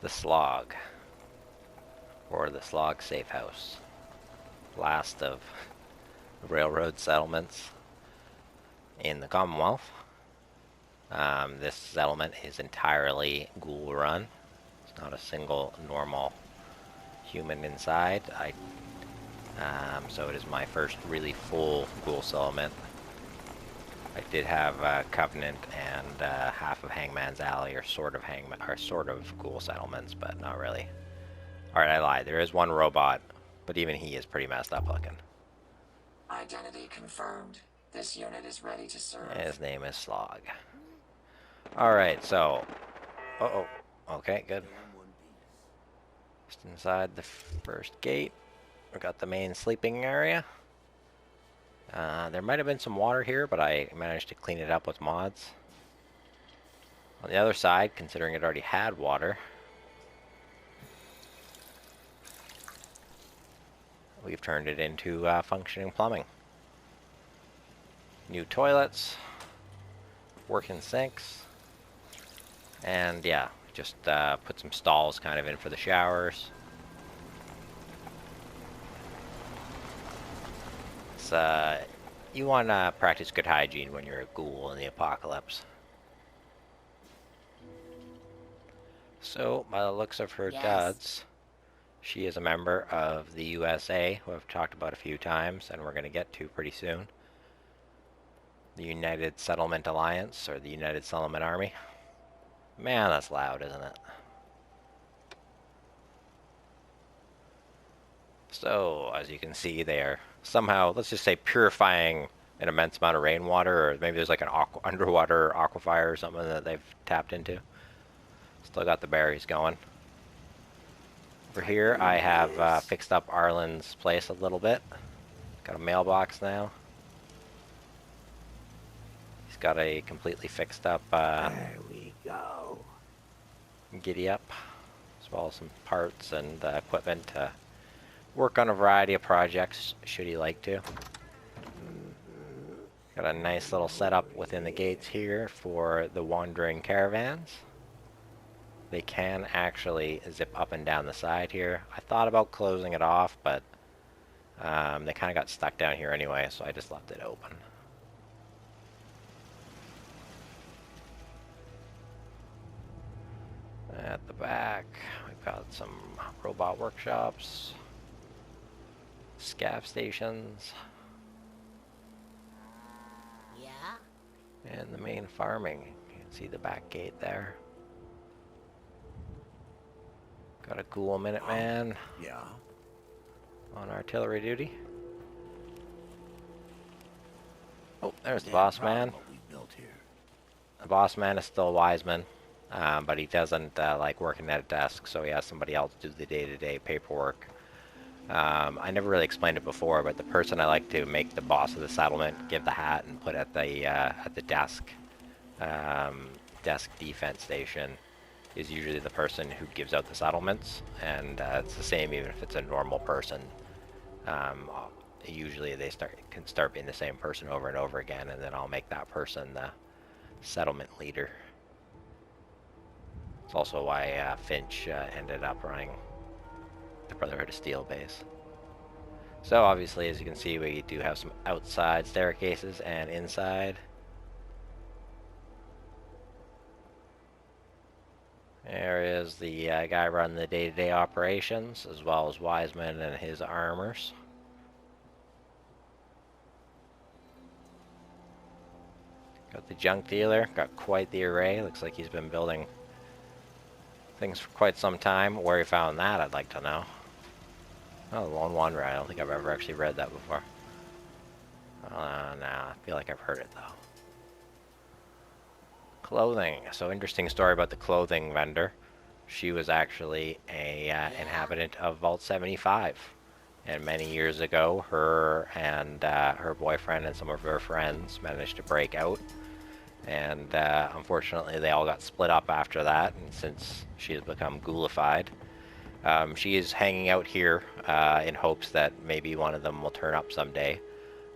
the Slog, or the Slog Safe House. Last of railroad settlements in the Commonwealth. This settlement is entirely ghoul run. There's not a single normal human inside. So it is my first really full ghoul settlement. I did have Covenant and half of Hangman's Alley, or sort of ghoul settlements, but not really. All right, I lied. There is one robot, but even he is pretty messed up looking. Identity confirmed. This unit is ready to serve. His name is Slog. All right, so, okay, good. Just inside the first gate, we got the main sleeping area. There might have been some water here, but I managed to clean it up with mods. On the other side, considering it already had water, we've turned it into functioning plumbing. New toilets, working sinks, and yeah, just put some stalls kind of in for the showers. You want to practice good hygiene when you're a ghoul in the apocalypse. So, by the looks of her duds, she is a member of the USA, who I've talked about a few times, and we're going to get to pretty soon. The United Settlement Alliance, or the United Settlement Army. Man, that's loud, isn't it? So, as you can see, they are somehow, let's just say, purifying an immense amount of rainwater, or maybe there's like an underwater aquifer or something that they've tapped into. Still got the berries going. Over here, I have fixed up Arlen's place a little bit. Got a mailbox now. He's got a completely fixed up there we go. giddy up, as well as some parts and equipment to work on a variety of projects, should he like to. Got a nice little setup within the gates here for the wandering caravans. They can actually zip up and down the side here. I thought about closing it off, but they kind of got stuck down here anyway, so I just left it open. At the back, we've got some robot workshops, scav stations, and the main farming. You can see the back gate there. Got a ghoul minuteman on artillery duty. Oh, there's the boss man. The boss man is still a Wiseman, but he doesn't like working at a desk, so he has somebody else do the day-to-day paperwork. I never really explained it before, but the person I like to make the boss of the settlement give the hat and put at the desk defense station is usually the person who gives out the settlements, and it's the same even if it's a normal person. Usually they can start being the same person over and over again, and then I'll make that person the settlement leader. It's also why Finch ended up running the Brotherhood of Steel base. So obviously, as you can see, we do have some outside staircases and inside. There is the guy running the day-to-day operations, as well as Wiseman and his armors. Got the junk dealer, got quite the array. Looks like he's been building things for quite some time. Where he found that, I'd like to know. Oh, the Lone Wanderer. I don't think I've ever actually read that before. No, I feel like I've heard it, though. Clothing. So, interesting story about the clothing vendor. She was actually a inhabitant of Vault 75. And many years ago, her and her boyfriend and some of her friends managed to break out. And unfortunately, they all got split up after that. And since she has become ghoulified, she is hanging out here in hopes that maybe one of them will turn up someday.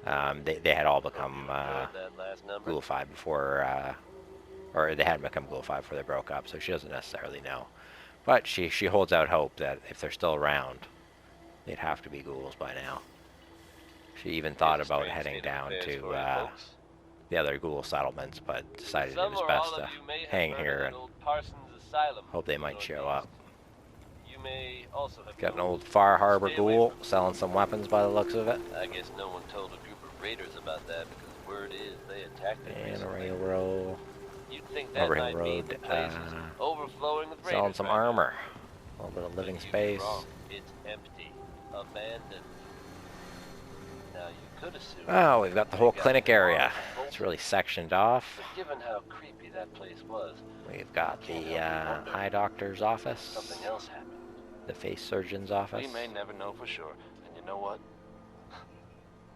They had all become ghoulified before, or they hadn't become ghoulified before they broke up, so she doesn't necessarily know. But she holds out hope that if they're still around, they'd have to be ghouls by now. She even thought Here's a about strange heading state of down affairs to for you folks. the other ghoul settlements, but decided it Some was or best all of to you may have hang heard here of that and old Parsons Asylum hope they in the might show Northeast. up. You may also have Got an known old Far Harbor stay away ghoul from the selling ghouls. some weapons by the looks of it. I guess no one told a group of raiders about that because word is they attacked it And a recently. railroad. You'd think that Railroad, might mean the place is overflowing with raiders selling some right now. armor. A little bit of living But you'd be space. wrong. It's empty. Abandoned. Now you could assume... Oh, we've got the whole they got clinic area. walls and It's really sectioned off. But given how creepy that place was, We've got can't the help but wonder eye doctor's office, something else happened. the face surgeon's office, We may never know for sure. And you know what?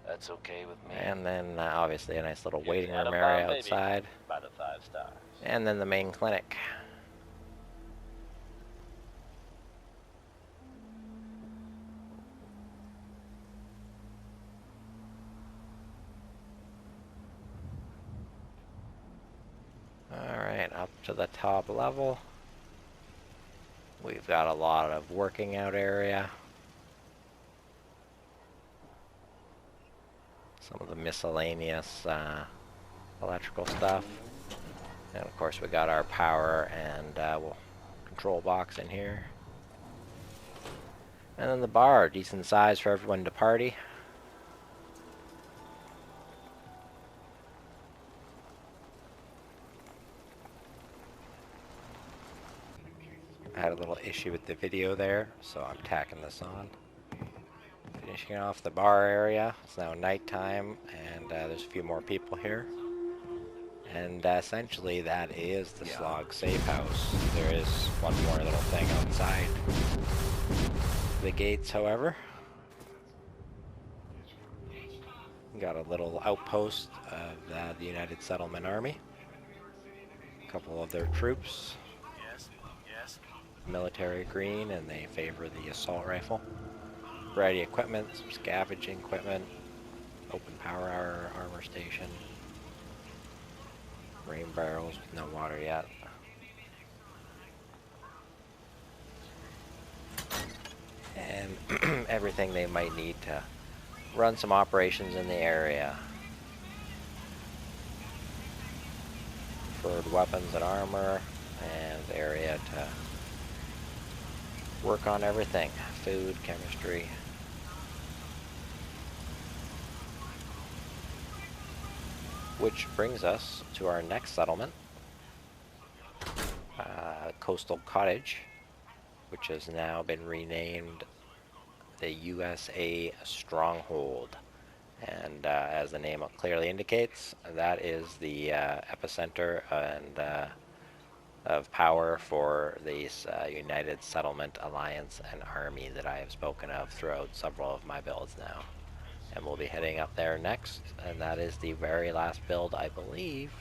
That's okay with me. and then obviously a nice little Here's waiting room Atom area Bomb Baby outside, by the 5 stars. and then the main clinic. Alright, up to the top level. We've got a lot of working out area. Some of the miscellaneous electrical stuff. And of course we got our power and control box in here. And then the bar, decent size for everyone to party. I had a little issue with the video there, so I'm tacking this on. Finishing off the bar area. It's now nighttime, and there's a few more people here. And essentially that is the Slog safe house. There is one more little thing outside the gates, however. We got a little outpost of the United Settlement Army. A couple of their troops. Military green, and they favor the assault rifle. Variety of equipment, some scavenging equipment, open power armor station, rain barrels with no water yet. And everything they might need to run some operations in the area. For weapons and armor, and area to work on everything. Food, chemistry. Which brings us to our next settlement. Coastal Cottage, which has now been renamed the USA Stronghold. And as the name clearly indicates, that is the epicenter and of power for this United Settlement Alliance and Army that I have spoken of throughout several of my builds now. And we'll be heading up there next, and that is the very last build, I believe,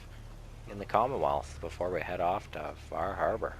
in the Commonwealth before we head off to Far Harbor.